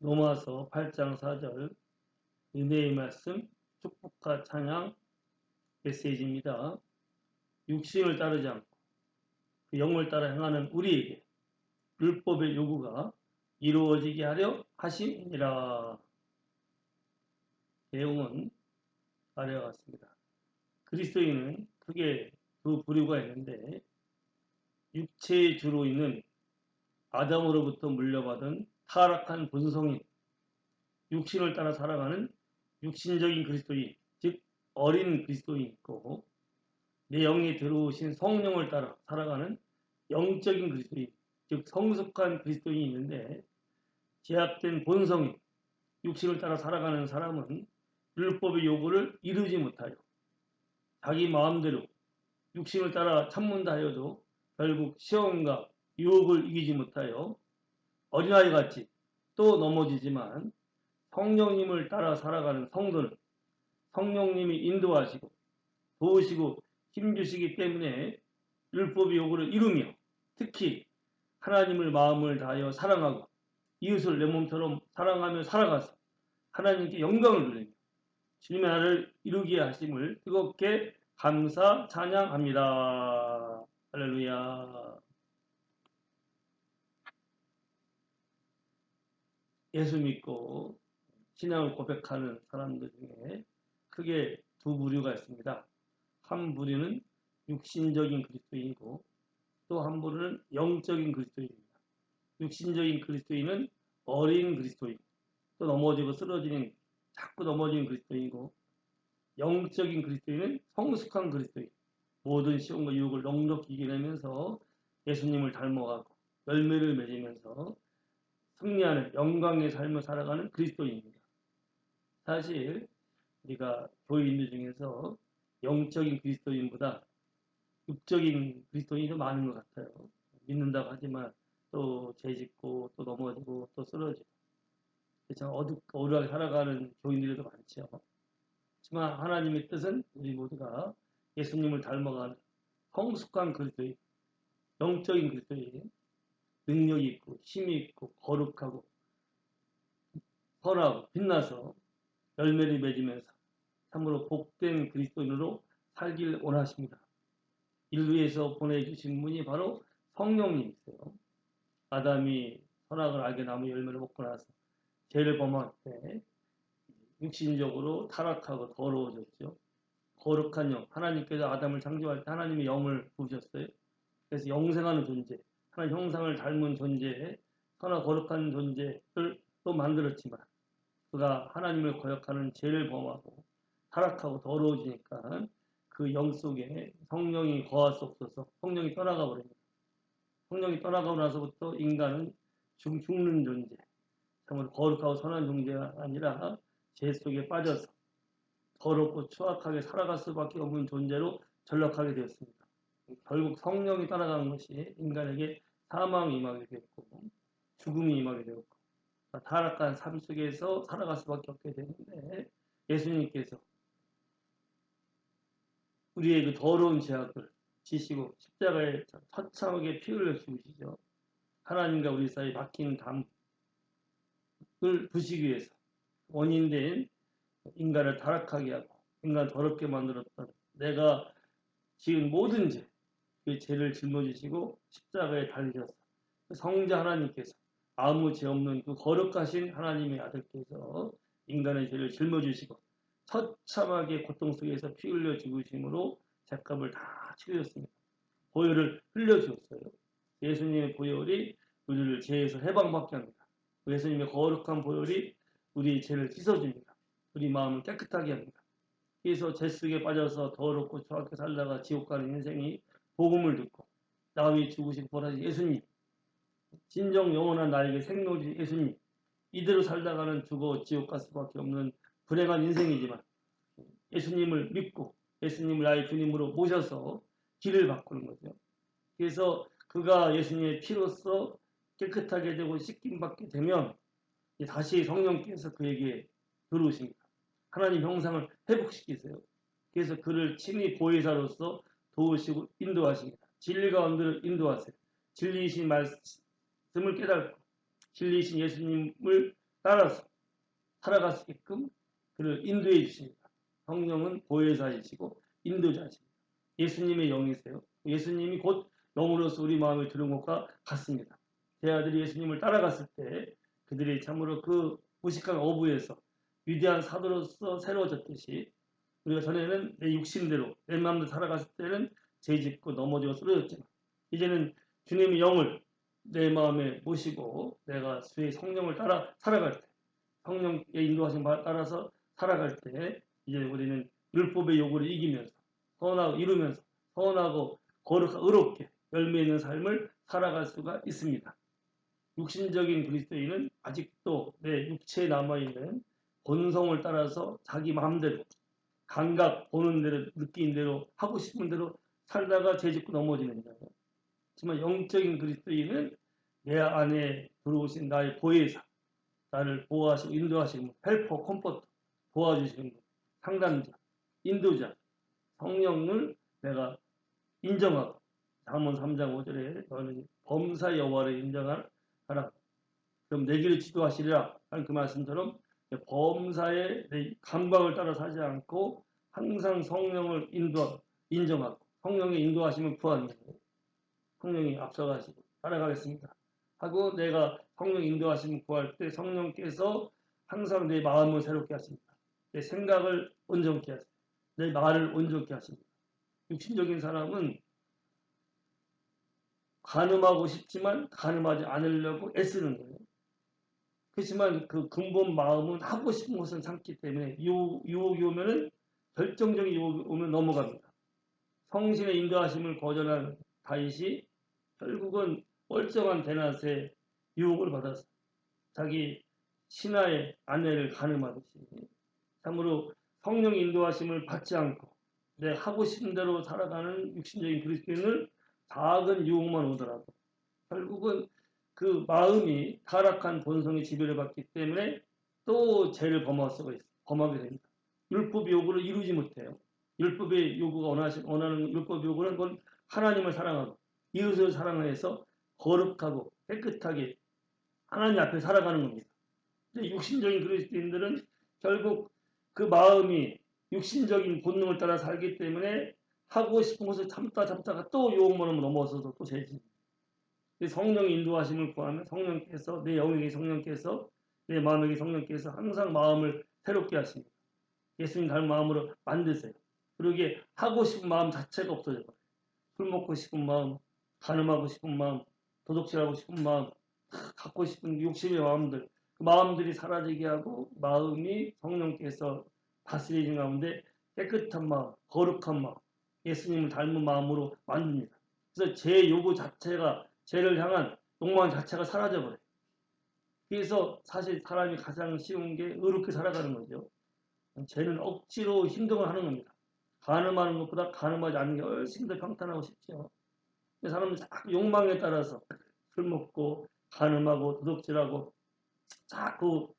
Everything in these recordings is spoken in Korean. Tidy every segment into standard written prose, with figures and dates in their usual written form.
로마서 8장 4절 은혜의 말씀 축복과 찬양 메시지입니다. 육신을 따르지 않고 그 영을 따라 행하는 우리에게 율법의 요구가 이루어지게 하려 하심이니라. 내용은 아래와 같습니다. 그리스도인은 크게 두 부류가 있는데, 육체의 주로 있는 아담으로부터 물려받은 타락한 본성인 육신을 따라 살아가는 육신적인 그리스도인, 즉 어린 그리스도인이 있고, 내 영에 들어오신 성령을 따라 살아가는 영적인 그리스도인, 즉 성숙한 그리스도인이 있는데, 제약된 본성인 육신을 따라 살아가는 사람은 율법의 요구를 이루지 못하여 자기 마음대로 육신을 따라 참는다 하여도 결국 시험과 유혹을 이기지 못하여 어린아이같이 또 넘어지지만, 성령님을 따라 살아가는 성도는 성령님이 인도하시고 도우시고 힘주시기 때문에 율법의 요구를 이루며, 특히 하나님을 마음을 다하여 사랑하고 이웃을 내 몸처럼 사랑하며 살아가서 하나님께 영광을 돌리며 주님의 나라를 이루게 하심을 뜨겁게 감사 찬양합니다. 할렐루야. 예수 믿고 신앙을 고백하는 사람들 중에 크게 두 부류가 있습니다. 한 부류는 육신적인 그리스도인이고, 또 한 부류는 영적인 그리스도인입니다. 육신적인 그리스도인은 어린 그리스도인, 또 넘어지고 쓰러지는 자꾸 넘어지는 그리스도인이고, 영적인 그리스도인은 성숙한 그리스도인, 모든 시험과 유혹을 넉넉히 이겨내면서 예수님을 닮아가고 열매를 맺으면서 승리하는 영광의 삶을 살아가는 그리스도인입니다. 사실 우리가 교인들 중에서 영적인 그리스도인보다 육적인 그리스도인이 더 많은 것 같아요. 믿는다고 하지만 또 죄짓고 또 넘어지고 또 쓰러지고 참 어두하게 살아가는 교인들이 더 많죠. 하지만 하나님의 뜻은 우리 모두가 예수님을 닮아가는 성숙한 그리스도인, 영적인 그리스도인, 능력이 있고 힘이 있고 거룩하고 선하고 빛나서 열매를 맺으면서 참으로 복된 그리스도인으로 살길 원하십니다. 인류에서 보내주신 분이 바로 성령님이세요. 아담이 선악을 알게 나무 열매를 먹고 나서 죄를 범할 때 육신적으로 타락하고 더러워졌죠. 거룩한 영, 하나님께서 아담을 창조할 때 하나님의 영을 부으셨어요. 그래서 영생하는 존재, 하나님 형상을 닮은 존재에 선하고 거룩한 존재를 또 만들었지만, 그가 하나님을 거역하는 죄를 범하고 타락하고 더러워지니까 그 영 속에 성령이 거할 수 없어서 성령이 떠나가 버립니다. 성령이 떠나가고 나서부터 인간은 죽는 존재, 정말 거룩하고 선한 존재가 아니라 죄 속에 빠져서 더럽고 추악하게 살아갈 수밖에 없는 존재로 전락하게 되었습니다. 결국 성령이 떠나간 것이 인간에게 사망이 임하게 되었고 죽음이 임하게 되었고 타락한 삶 속에서 살아갈 수밖에 없게 되는데, 예수님께서 우리의 그 더러운 죄악을 지시고 십자가에 처참하게 피 흘려 죽으시죠. 하나님과 우리 사이 막힌 담을 부시기 위해서 원인된 인간을 타락하게 하고 인간을 더럽게 만들었던 내가 지은 모든 죄, 그 죄를 짊어지시고 십자가에 달리셔서 성자 하나님께서 아무 죄 없는 그 거룩하신 하나님의 아들께서 인간의 죄를 짊어지시고 처참하게 고통 속에서 피 흘려 죽으심으로 죄값을 다 치르셨습니다. 보혈을 흘려주었어요. 예수님의 보혈이 우리를 죄에서 해방받게 합니다. 예수님의 거룩한 보혈이 우리의 죄를 씻어줍니다. 우리 마음을 깨끗하게 합니다. 그래서 죄 속에 빠져서 더럽고 추악하게 살다가 지옥 가는 인생이 복음을 듣고 나 위해 죽으시고 보라신 예수님, 진정 영원한 나에게 생로지 예수님, 이대로 살다가는 죽어 지옥 갈 수밖에 없는 불행한 인생이지만 예수님을 믿고 예수님을 나의 주님으로 모셔서 길을 바꾸는 거죠. 그래서 그가 예수님의 피로써 깨끗하게 되고 씻김받게 되면 다시 성령께서 그에게 들어오십니다. 하나님 형상을 회복시키세요. 그래서 그를 친히 보혜사로서 도우시고 인도하십니다. 진리 가운데로 인도하세요. 진리이신 말씀을 깨닫고 진리이신 예수님을 따라서 살아갈 수 있게끔 그를 인도해 주십니다. 성령은 보혜사이시고 인도자이십니다. 예수님의 영이세요. 예수님이 곧 영으로서 우리 마음에 들은 것과 같습니다. 제 아들이 예수님을 따라갔을 때 그들이 참으로 그 무식한 어부에서 위대한 사도로서 새로워졌듯이 우리가 전에는 내 육신대로 내 마음대로 살아갔을 때는 죄짓고 넘어지고 쓰러졌지만 이제는 주님의 영을 내 마음에 모시고 내가 주의 성령을 따라 살아갈 때 성령의 인도하심 따라서 살아갈 때 이제 우리는 율법의 요구를 이기면서 선하고 이루면서 선하고 거룩하고 의롭게 열매 있는 삶을 살아갈 수가 있습니다. 육신적인 그리스도인은 아직도 내 육체에 남아있는 본성을 따라서 자기 마음대로 감각 보는 대로 느끼는 대로 하고 싶은 대로 살다가 죄짓고 넘어지는 거예요. 하지만 영적인 그리스도인은 내 안에 들어오신 나의 보혜사, 나를 보호하시고 인도하시는 헬퍼, 컴포터, 도와주시는 분, 상담자, 인도자, 성령을 내가 인정하고 잠언 3장 5절에 너는 범사 여호와를 인정하라. 그럼 내 길을 지도하시리라 하는 그 말씀처럼 범사의 내 감각을 따라 사지 않고 항상 성령을 인정하고 성령의 인도하심을 구하는 거예요. 성령이 앞서가시고 따라가겠습니다. 하고 내가 성령 인도하심을 구할 때 성령께서 항상 내 마음을 새롭게 하십니다. 내 생각을 온전케 하십니다. 내 말을 온전케 하십니다. 육신적인 사람은 간음하고 싶지만 간음하지 않으려고 애쓰는 거예요. 그렇지만 그 근본 마음은 하고 싶은 것을 참기 때문에 유혹이 오면은 결정적인 유혹이 오면 넘어갑니다. 성신의 인도하심을 거절한 다윗이 결국은 멀쩡한 대낮에 유혹을 받아서 자기 신하의 아내를 간음하듯이 참으로 성령 인도하심을 받지 않고 내 하고 싶은 대로 살아가는 육신적인 그리스도인을 작은 유혹만 오더라도 결국은 그 마음이 타락한 본성의 지배를 받기 때문에 또 죄를 범하게 됩니다. 율법 요구를 이루지 못해요. 율법의 요구가 원하는 율법 요구는 그건 하나님을 사랑하고 이웃을 사랑해서 거룩하고 깨끗하게 하나님 앞에 살아가는 겁니다. 근데 육신적인 그리스도인들은 결국 그 마음이 육신적인 본능을 따라 살기 때문에 하고 싶은 것을 참다가 또 유혹만으로 넘어서서 또 죄짓습니다. 성령 인도하심을 구하면 성령께서 내 영에게 성령께서 내 마음에게 성령께서 항상 마음을 새롭게 하십니다. 예수님 닮은 마음으로 만드세요. 그러기에 하고 싶은 마음 자체가 없어져 버려요. 술 먹고 싶은 마음, 간음하고 싶은 마음, 도둑질하고 싶은 마음, 갖고 싶은 욕심의 마음들, 그 마음들이 사라지게 하고 마음이 성령께서 다스리는 가운데 깨끗한 마음, 거룩한 마음, 예수님을 닮은 마음으로 만듭니다. 그래서 제 요구 자체가 죄를 향한 욕망 자체가 사라져버려요. 그래서 사실 사람이 가장 쉬운 게 의롭게 살아가는 거죠. 죄는 억지로 힘든 하는 겁니다. 간음하는 것보다 간음하지 않는 게 훨씬 더 평탄하고 쉽죠. 사람은 자꾸 욕망에 따라서 술 먹고 간음하고 도둑질하고 자꾸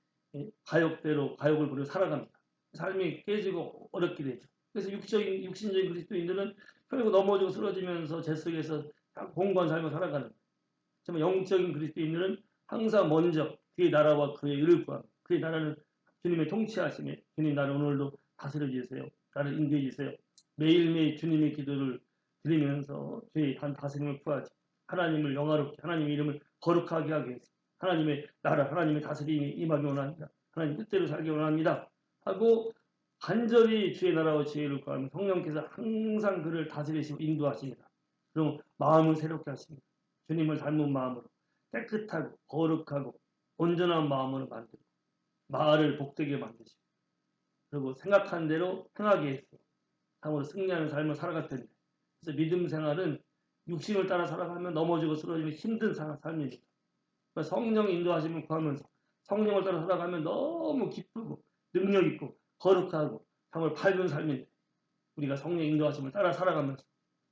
가욕대로 가욕을 부리고 살아갑니다. 삶이 깨지고 어렵게 되죠. 그래서 육신적인 그리스도인들은 결국 넘어지고 쓰러지면서 죄 속에서 공고한 삶을 살아가는 거예요. 정말 영적인 그리스도인들은 항상 먼저 그의 나라와 그의 의를 구합니다. 그의 나라는 주님의 통치하심에 주님 나를 오늘도 다스려 주세요. 나를 인도해 주세요. 매일매일 주님의 기도를 드리면서 주의 다스림을 구하지. 하나님을 영화롭게 하나님의 이름을 거룩하게 하기 위해서 하나님의 나라 하나님의 다스림이 임하기 원합니다. 하나님 뜻대로 살기 원합니다. 하고 간절히 주의 나라와 지혜를 구하면 성령께서 항상 그를 다스리시고 인도하십니다. 그럼 마음을 새롭게 하십니다. 주님을 닮은 마음으로 깨끗하고 거룩하고 온전한 마음으로 만들고 말을 복되게 만드시고 그리고 생각한 대로 행하게 했고 참으로 승리하는 삶을 살아갈 텐데 그래서 믿음 생활은 육신을 따라 살아가면 넘어지고 쓰러지는 힘든 삶입니다. 그러니까 성령 인도하심을 구하면서 성령을 따라 살아가면 너무 기쁘고 능력 있고 거룩하고 참으로 밝은 삶인데 우리가 성령 인도하심을 따라 살아가면서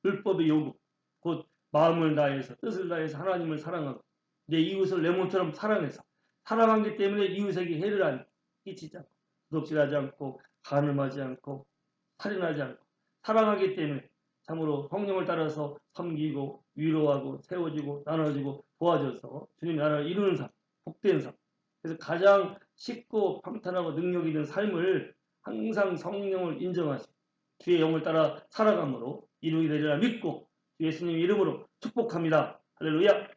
율법의 요구 곧 마음을 다해서 뜻을 다해서 하나님을 사랑하고 내 이웃을 내 몸처럼 사랑해서 사랑하기 때문에 이웃에게 해를 안 끼치지 않고 도둑질하지 않고 간음하지 않고 살인하지 않고 사랑하기 때문에 참으로 성령을 따라서 섬기고 위로하고 세워지고 나눠지고 도와줘서 주님 나라를 이루는 삶 복된 삶 그래서 가장 쉽고 평탄하고 능력 있는 삶을 항상 성령을 인정하시고 주의 영을 따라 살아감으로 이루게 되리라 믿고 예수님 이름으로 축복합니다. 할렐루야.